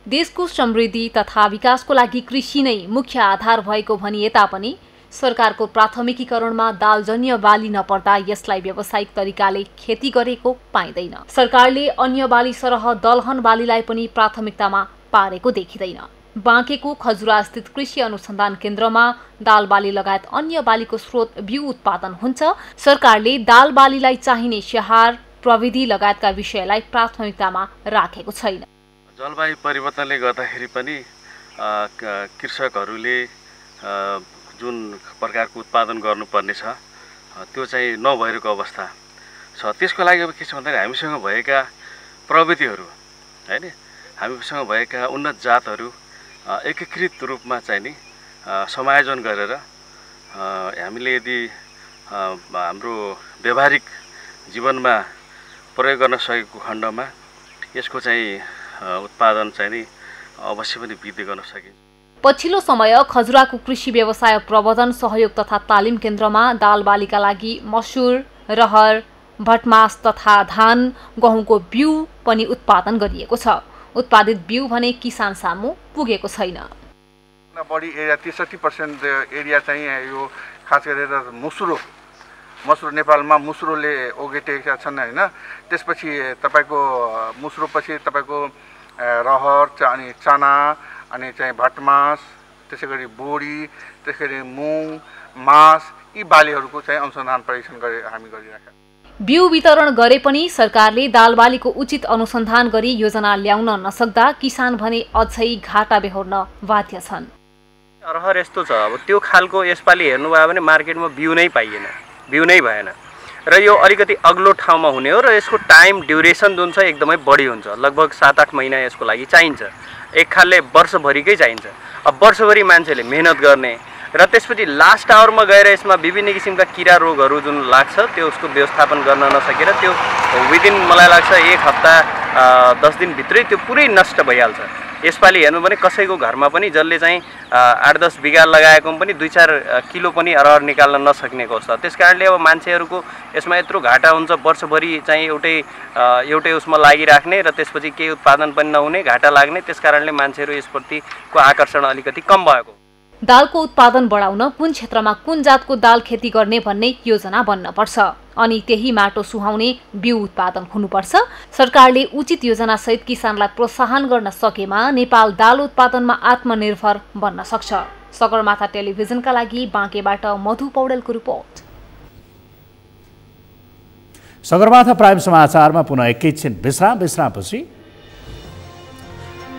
देशको समृद्धि तथा विकासको लागि कृषि नै मुख्य आधार भएको भनिए तापनि सरकारको प्राथमिकीकरणमा दालजन्य बाली नपर्दा यसलाई व्यावसायिक तरिकाले खेती गरेको पाइँदैन। सरकारले अन्य बाली सरह दलहन बालीलाई पनि प्राथमिकतामा पारेको देखिँदैन। बाँकेको खजुरा स्थित कृषि अनुसन्धान केन्द्रमा दाल बाली लगायत अन्य बालीको स्रोत बिउ उत्पादन हुन्छ। सरकारले दाल बालीलाई चाहिने स्याहार प्रविधि लगायतका विषयलाई प्राथमिकतामा राखेको छैन। जलवायु परिवर्तनले गर्दाखेरि पनि कृषकहरूले जुन प्रकारको उत्पादन गर्नुपर्ने छ त्यो चाहिँ नभएको अवस्था छ। त्यसको लागि अब के छ भन्दाखेरि हामीसँग भएका प्रविधिहरू हैन, हामीसँग भएका उन्नत जातहरू एकीकृत रूपमा चाहिँ नि समायोजन गरेर हामीले यदि हाम्रो व्यावहारिक जीवनमा प्रयोग गर्न सकेको खण्डमा यसको चाहिँ उत्पादन चाहिँ नि अवश्य पनि वृद्धि गर्न सकिन्छ। पछिल्लो समय खजुराको कृषि व्यवसाय प्रवर्धन सहयोग तथा तालिम केन्द्रमा दाल बालीका लागि मसुर, रहर, भटमास तथा धान, गहुँको बिउ पनि उत्पादन गरिएको छ। उत्पादित बिउ भने किसान सामु पुगेको छैन। बढी एरिया 63% एरिया चाहिँ यो खास गरेर मसुरो नेपालमा मुस्रोले ओगटेका छन् हैन। त्यसपछि तपाईको मुस्रो पछि तपाईको रहर अनि चना अनि चाहिँ भटमास, त्यसैगरी बोडी, त्यसैगरी मुङ, मास यी बालीहरूको चाहिँ अनुसन्धान परीक्षण गरे हामी गरिराखेका। बिउ वितरण गरे पनि सरकारले दालबालीको उचित अनुसन्धान गरी योजना ल्याउन नसक्दा किसान भने अझै घाटा बेहोर्न बाध्य छन्। रहर यस्तो छ, अब त्यो खालको यसपालि हेर्नुभयो भने मार्केटमा बिउ नै पाइएन, बिउ नै भएन र यो अलिकति अग्लो ठाउँमा हुने हो र यसको टाइम ड्युरेसन जुन छ एकदमै बढी हुन्छ। लगभग 7-8 महिना यसको लागि चाहिन्छ। एक खालले वर्षभरिकै चाहिन्छ। अब वर्षभरि मान्छेले मेहनत गर्ने र त्यसपछि लास्ट आवरमा गएर यसमा विभिन्न किसिमका किरा रोगहरू जुन लाग्छ त्यो उसको व्यवस्थापन गर्न नसकेर त्यो विदिन मलाई लाग्छ 1 हप्ता 10 दिनभित्रै त्यो पुरै नष्ट भइहाल्छ। यसपालि हेर्नु भने कसैको घरमा पनि जसले चाहिँ 8-10 बिघा लगाएको पनि 2-4 किलो पनि रहर निकाल्न नसक्नेको अवस्था। त्यसकारणले अब मान्छेहरूको यसमा यत्रो घाटा हुन्छ। वर्षभरि चाहिँ एउटै उसमा लागिराख्ने र त्यसपछि केही उत्पादन पनि नहुने, घाटा लाग्ने। त्यसकारणले मान्छेहरू यसप्रतिको आकर्षण अलिकति कम भएको। दालको उत्पादन बढाउन कुन क्षेत्रमा कुन जातको दाल खेती गर्ने भन्ने योजना बन्न पर्छ अनि त्यही माटो सुहाउने बिउ उत्पादन हुनुपर्छ। सरकारले उचित योजना सहित किसानलाई प्रोत्साहन गर्न सकेमा नेपाल दाल उत्पादनमा आत्मनिर्भर बन्न सक्छ। सगरमाथा टेलिभिजनका लागि बाँकेबाट मधु पौडेलको रिपोर्ट। सगरमाथा प्राइम समाचारमा पुनः एकैछिन विश्रामपछि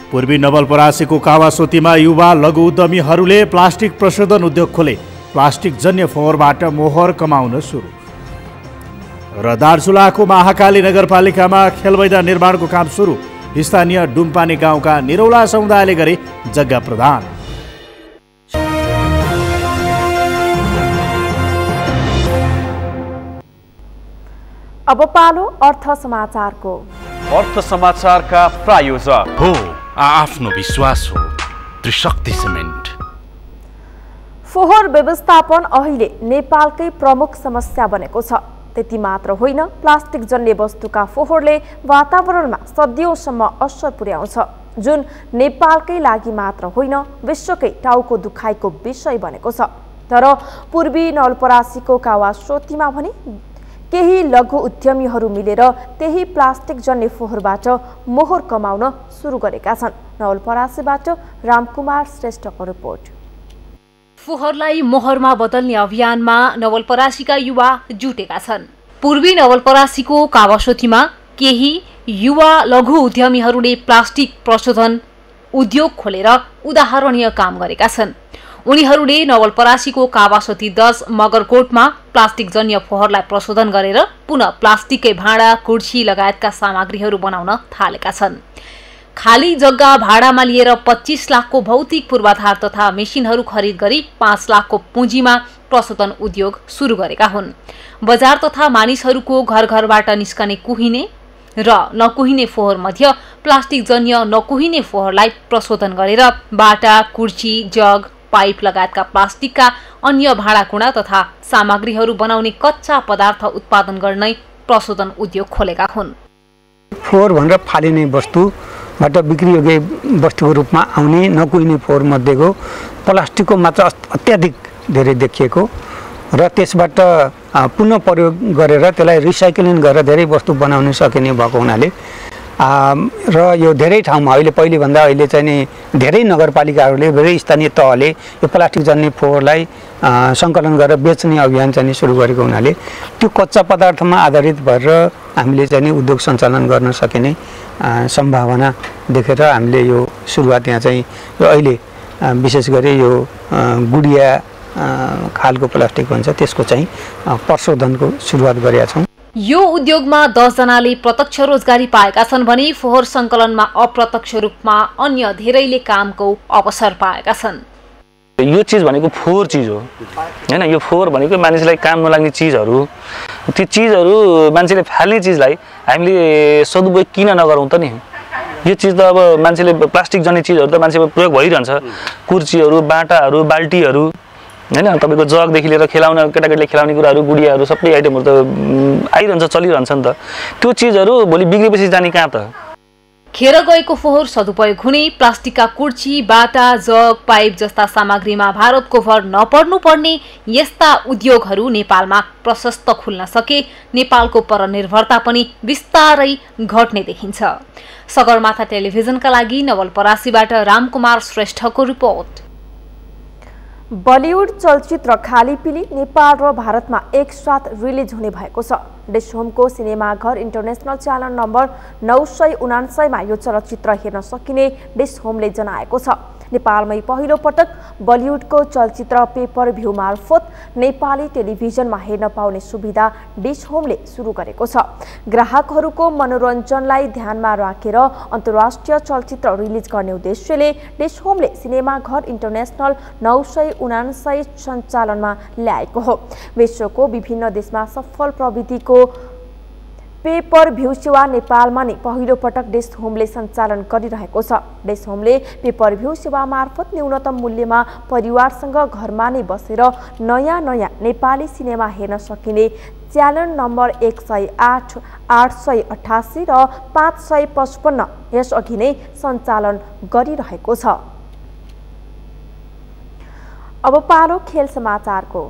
पूर्वी नवलपरासीको कावासोतीमा युवा लघु उद्यमीहरूले प्लास्टिक प्रशोधन उद्योग खोले। प्लास्टिक जन्य फोहोरबाट मोहर कमाउन सुरु र दार्चुलाको महाकाली नगरपालिकामा खेलमैदान निर्माणको काम सुरु। स्थानीय डुम्पाने गाउँका निरौला समुदायले गरे जग्गा प्रदान। अब पालो अर्थ समाचारको। अर्थ समाचारका प्रायोजक हो आफ्नो विश्वास हो त्रिशक्ति सिमेन्ट। फोहोर व्यवस्थापन अहिले नेपालकै प्रमुख समस्या बनेको छ। त्यति मात्र होइन, प्लास्टिक जन्य वस्तुका फोहोरले वातावरणमा सदियौंसम्म असर पुर्याउँछ। जुन नेपालकै लागि मात्र होइन विश्वकै टाउको दुखाइको विषय बनेको छ। तर पूर्वी नवलपरासीको कावासोतीमा भने केही लघु उद्यमीहरू मिलेर त्यही प्लास्टिक जन्य फोहोरबाट मोहर कमाउन सुरु गरेका छन्। नवलपरासीबाट रामकुमार श्रेष्ठको रिपोर्ट। फोहोरलाई मोहरमा बदल्ने अभियानमा नवलपरासीका युवा जुटेका छन्। पूर्वी नवलपरासीको कावासोतीमा केही युवा लघु उद्यमीहरूले प्लास्टिक प्रशोधन उद्योग खोलेर उदाहरणीय काम गरेका छन्। उनीहरूले नवलपरासीको कावासोती 10 मगरकोटमा प्लास्टिक जन्य फोहोरलाई प्रशोधन गरेर पुनः प्लास्टिककै भाँडा कुर्सी लगायतका सामग्रीहरू बनाउन थालेका छन्। खाली जग्गा भाडामा लिएर 25 लाखको भौतिक पूर्वाधार तथा मेसिनहरू खरिद गरी 5 लाखको पुँजीमा प्रशोधन उद्योग सुरु गरेका हुन्। बजार तथा मानिसहरूको घर घरबाट निस्कने कुहिने र नकुहिने फोहोर मध्य प्लास्टिक जन्य नकुहिने फोहोरलाई प्रशोधन गरेर बाटा, कुर्सी, जग, पाइप लगायतका प्लास्टिकका अन्य भाँडाकुँडा तथा सामग्रीहरू बनाउने कच्चा पदार्थ उत्पादन गर्ने प्रशोधन उद्योग खोलेका हुन्। फोहोर भनेर फालिने वस्तुबाट बिक्रीयोग्य वस्तुको रूपमा आउने नकुहिने फोहोर मध्येको प्लास्टिकको मात्रा अत्याधिक धेरै देखिएको र त्यसबाट पुनः प्रयोग गरेर त्यसलाई रिसाइक्लिङ गरेर धेरै वस्तु बनाउन सकिने भएको हुनाले र यो धेरै ठाउँमा पहिले भन्दा अहिले चाहिँ नि धेरै नगरपालिकाहरूले धेरै स्थानीय तहले यो प्लास्टिक जन्य फोहोरलाई सङ्कलन गरेर बेच्ने अभियान चाहिँ सुरु गरेको हुनाले त्यो कच्चा पदार्थमा आधारित भएर हामीले चाहिँ उद्योग सञ्चालन गर्न सकिने सम्भावना देखेर हामीले यो सुरुवात यहाँ चाहिँ यो अहिले विशेष गरी यो गुडिया खालको प्लास्टिक भन्छ त्यसको चाहिँ प्रशोधनको सुरुवात गरेका छौँ। यो उद्योगमा 10 जनाले प्रत्यक्ष रोजगारी पाएका छन् भने फोहोर सङ्कलनमा अप्रत्यक्ष रूपमा अन्य धेरैले कामको अवसर पाएका छन्। यो चिज भनेको फोहोर चिज हो हैन। यो फोहोर भनेको मानिसलाई काम नलाग्ने चिजहरू, त्यो चिजहरू मान्छेले फाल्ने चिजलाई हामीले सदुपयोग किन नगरौँ त नि। यो चिज त अब मान्छेले प्लास्टिक जन्य चिजहरू त मान्छेको प्रयोग भइरहन्छ। कुर्सीहरू, बाटाहरू, बाल्टीहरू हैन, तपाईको जगदेखि लिएर खेलाउन केटाकेटीले खेलाउने कुराहरू, गुडियाहरू सबै आइटमहरू त आइरहन्छ, चलिरहन्छ नि त। त्यो चिजहरू भोलि बिग्रेपछि जाने कहाँ त। खेर गएको फोहोर सदुपयोग हुने प्लास्टिकका कुर्सी, बाटा, जग, पाइप जस्ता सामग्रीमा भारतको भर नपर्नु पर्ने यस्ता उद्योगहरू नेपालमा प्रशस्त खुल्न सके नेपालको परनिर्भरता पनि बिस्तारै घट्ने देखिन्छ। सगरमाथा टेलिभिजनका लागि नवलपरासीबाट रामकुमार श्रेष्ठको रिपोर्ट। बलिउड चलचित्र खालीपिली नेपाल र भारतमा एकसाथ रिलिज हुने भएको छ। डिश होमको सिनेमाघर इन्टरनेसनल च्यानल नम्बर 979मा यो चलचित्र हेर्न सकिने डिश होमले जनाएको छ। नेपालमै पहिलो पटक बलिउडको चलचित्र पेपर भ्यू मार्फत नेपाली टेलिभिजनमा हेर्न पाउने सुविधा डिश होमले सुरु गरेको छ। ग्राहकहरूको मनोरञ्जनलाई ध्यानमा राखेर अन्तर्राष्ट्रिय चलचित्र रिलिज गर्ने उद्देश्यले डिश होमले सिनेमाघर इन्टरनेसनल 979 सञ्चालनमा ल्याएको हो। विश्वको विभिन्न देशमा सफल प्रविधिको पेपर भ्यू सेवा नेपालमा नै पहिलो पटक डिश होमले सञ्चालन गरिरहेको छ। डिश होमले पेपर भ्यू सेवा मार्फत न्यूनतम मूल्यमा परिवारसँग घरमा नै बसेर नयाँ नेपाली सिनेमा हेर्न सकिने च्यानल नम्बर 108, 888 र 555 यसअघि नै सञ्चालन गरिरहेको छ। अब पालो खेल समाचारको।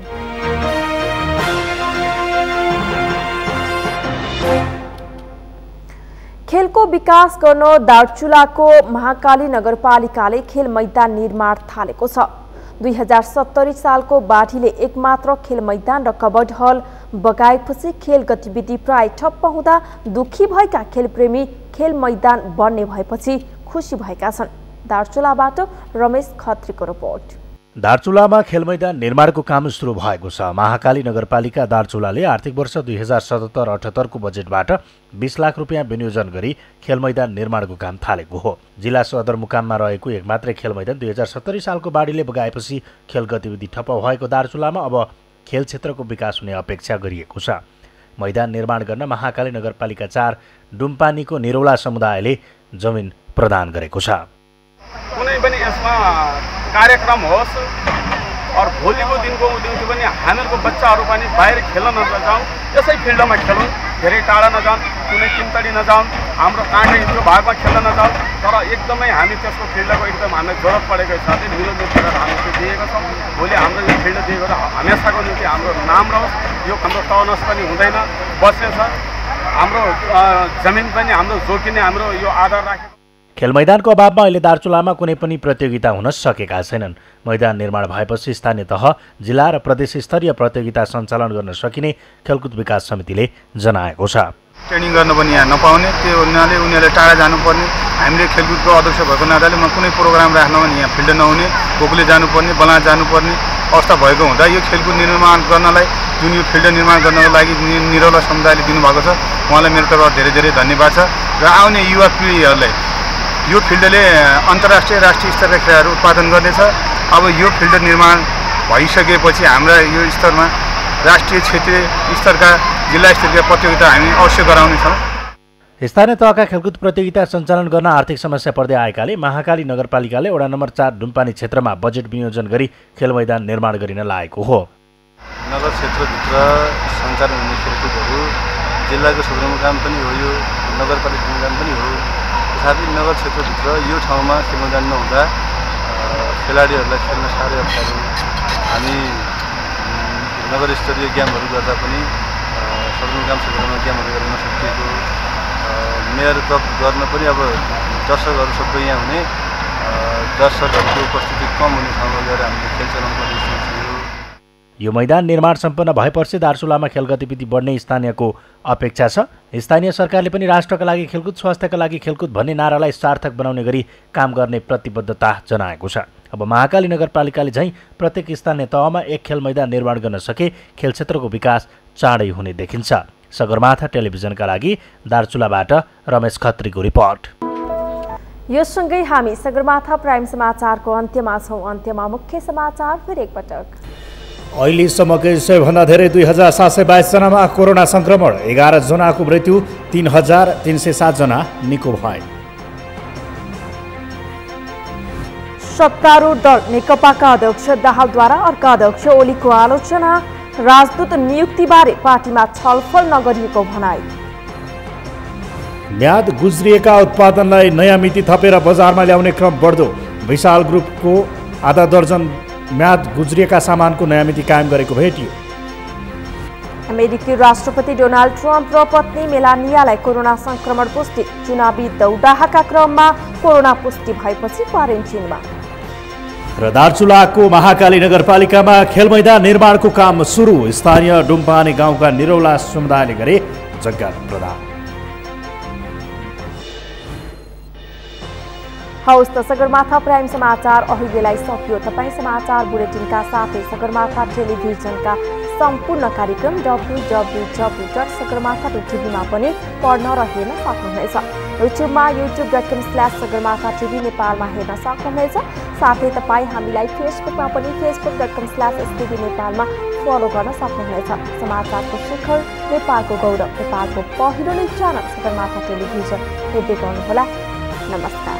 खेलको विकास गर्न दार्चुलाको महाकाली नगरपालिकाले खेल मैदान निर्माण थालेको छ। 2070 सालको बाढीले एकमात्र खेल मैदान र कबड्डी हल बगाएपछि खेल गतिविधि प्राय ठप्प हुँदा दुखी भएका खेलप्रेमी खेल मैदान बन्ने भएपछि खुसी भएका छन्। दार्चुलाबाट रमेश खत्रीको रिपोर्ट। दार्चुलामा खेल मैदान निर्माणको काम सुरु भएको छ। महाकाली नगरपालिका दार्चुलाले आर्थिक वर्ष 2077-78 को बजेटबाट 20 लाख रुपियाँ विनियोजन गरी खेल मैदान निर्माणको काम थालेको हो। जिल्ला सदरमुकाममा रहेको एकमात्रै खेल मैदान 2070 सालको बाढीले बगाएपछि खेल गतिविधि ठप्प भएको दार्चुलामा अब खेल क्षेत्रको विकास हुने अपेक्षा गरिएको छ। मैदान निर्माण गर्न महाकाली नगरपालिका 4 डुम्पानीको निरौला समुदायले जमिन प्रदान गरेको छ। कुनै पनि यसमा कार्यक्रम होस् और भोलिको दिनको पनि हामीहरूको बच्चाहरू पनि बाहिर खेल्न नजाउँ, यसै फिल्डमा खेलौँ। धेरै टाढा नजाउन्, कुनै किमतडी नजाउन्, हाम्रो काँडे त्यो भागमा खेल्न नजाउन्। तर एकदमै हामी त्यसको फिल्डको एकदम हामीलाई जरुरत परेको हिसाबले मिलोजुल गरेर हामी त्यो दिएका छौँ। भोलि हाम्रो यो फिल्ड दिएको हमेसाको निम्ति हाम्रो नाम रहोस्। यो हाम्रो टर्नस पनि हुँदैन, बस्नेछ। हाम्रो जमिन पनि हाम्रो जोगिने हाम्रो यो आधार राखेको। खेल मैदानको अभावमा अहिले दार्चुलामा कुनै पनि प्रतियोगिता हुन सकेका छैनन्। मैदान निर्माण भएपछि स्थानीय तह, जिल्ला र प्रदेश स्तरीय प्रतियोगिता सञ्चालन गर्न सकिने खेलकुद विकास समितिले जनाएको छ। ट्रेनिङ गर्न पनि यहाँ नपाउने, त्यो हुनाले उनीहरूले टाढा जानुपर्ने। हामीले खेलकुदको अध्यक्ष भएको नाताले म कुनै प्रोग्राम राख्न भने यहाँ फिल्ड नहुने, गोकुले जानुपर्ने, बला जानुपर्ने अवस्था भएको हुँदा यो खेलकुद निर्माण गर्नलाई, जुन यो फिल्ड निर्माण गर्नको लागि निरौला समुदायले दिनुभएको छ, उहाँलाई मेरो तर्फबाट धेरै धेरै धन्यवाद छ। र आउने युवा पिँढीहरूलाई यो फिल्डले अन्तर्राष्ट्रिय राष्ट्रिय स्तरका खेलाहरू उत्पादन गर्नेछ। अब यो फिल्ड निर्माण भइसकेपछि हाम्रा यो स्तरमा राष्ट्रिय क्षेत्रीय स्तरका जिल्ला स्तरीय प्रतियोगिता हामी अवश्य गराउनेछौँ। स्थानीय तहका खेलकुद प्रतियोगिता सञ्चालन गर्न आर्थिक समस्या पर्दै आएकाले महाकाली नगरपालिकाले वडा नम्बर 4 डुम्पानी क्षेत्रमा बजेट विनियोजन गरी खेल मैदान निर्माण गरिन लागेको हो। नगर क्षेत्रभित्र सञ्चालन हुने खेलकुदहरू जिल्लाको सदरमुकाम पनि हो, यो नगरपालिका सदरमुकाम पनि हो। तथापि नगर क्षेत्रभित्र यो ठाउँमा खेल मैदान नहुँदा खेलाडीहरूलाई खेल्न साह्रै अप्ठ्यारो। हामी नगर स्तरीय गेमहरू गर्दा पनि सदरमुकाम क्षेत्रमा गेमहरू गर्न नसकिएको, मेयर कप गर्न पनि अब दर्शकहरू सबै यहाँ हुने, दर्शकहरूको उपस्थिति कम हुने ठाउँमा गएर हामीले खेल चलाउनु पर्ने स्थिति थियो। यो मैदान निर्माण सम्पन्न भएपछि दार्चुलामा खेल गतिविधि बढ्ने स्थानीयको अपेक्षा छ। स्थानीय सरकारले पनि राष्ट्रका लागि खेलकुद, स्वास्थ्यका लागि खेलकुद भन्ने नारालाई सार्थक बनाउने गरी काम गर्ने प्रतिबद्धता जनाएको छ। अब महाकाली नगरपालिकाले झैँ प्रत्येक स्थानीय तहमा एक खेल मैदान निर्माण गर्न सके खेल क्षेत्रको विकास चाँडै हुने देखिन्छ। सगरमाथा टेलिभिजनका लागि दार्चुलाबाट रमेश खत्रीको रिपोर्ट। यो सँगै हामी सगरमाथा प्राइम समाचारको अन्त्यमा छौँ। अन्त्यमा मुख्य समाचार फेरि एकपटक। अहिलेसम्मकै सबैभन्दा धेरै 2722 जनामा कोरोना संक्रमण, 11 जनाको मृत्यु, 3307 जना निको भए। सत्तारूढ दल नेकपाका अध्यक्ष दाहालद्वारा अर्का अध्यक्ष ओलीको आलोचना, राजदूत नियुक्तिबारे पार्टीमा छलफल नगरिएको भनाई। म्याद गुज्रिएका उत्पादनलाई नयाँ मिति थपेर बजारमा ल्याउने क्रम बढ्दो, विशाल ग्रुपको आधा दर्जन म्याद गुज्रिएका सामानको नयाँ मिति कायम गरेको भेटियो। अमेरिकी राष्ट्रपति डोनाल्ड ट्रम्प र पत्नी मेलानियालाई कोरोना संक्रमण पुष्टि, चुनावी दौडाहाका क्रममा कोरोना पुष्टि भएपछि क्वारेन्टिनमा। र दार्चुलाको महाकाली नगरपालिकामा खेल मैदान निर्माणको काम सुरु, स्थानीय डुम्पानी गाउँका निरौला समुदायले गरे जग्गा प्रदान। हौस् त सगरमाथा प्राइम समाचार अहिलेलाई सकियो। तपाईँ समाचार बुलेटिनका साथै सगरमाथा टेलिभिजनका सम्पूर्ण कार्यक्रम www.sagarmatha.tv-मा पनि पढ्न र हेर्न सक्नुहुनेछ। युट्युबमा youtube.com/sagarmatha.tv नेपालमा हेर्न सक्नुहुनेछ। साथै तपाईँ हामीलाई फेसबुकमा पनि facebook.com/STV नेपालमा फलो गर्न सक्नुहुनेछ। समाचारको शिखर, नेपालको गौरव, नेपालको पहिलो न्युज च्यानल सगरमाथा टेलिभिजन हेर्दै गर्नुहोला। नमस्कार।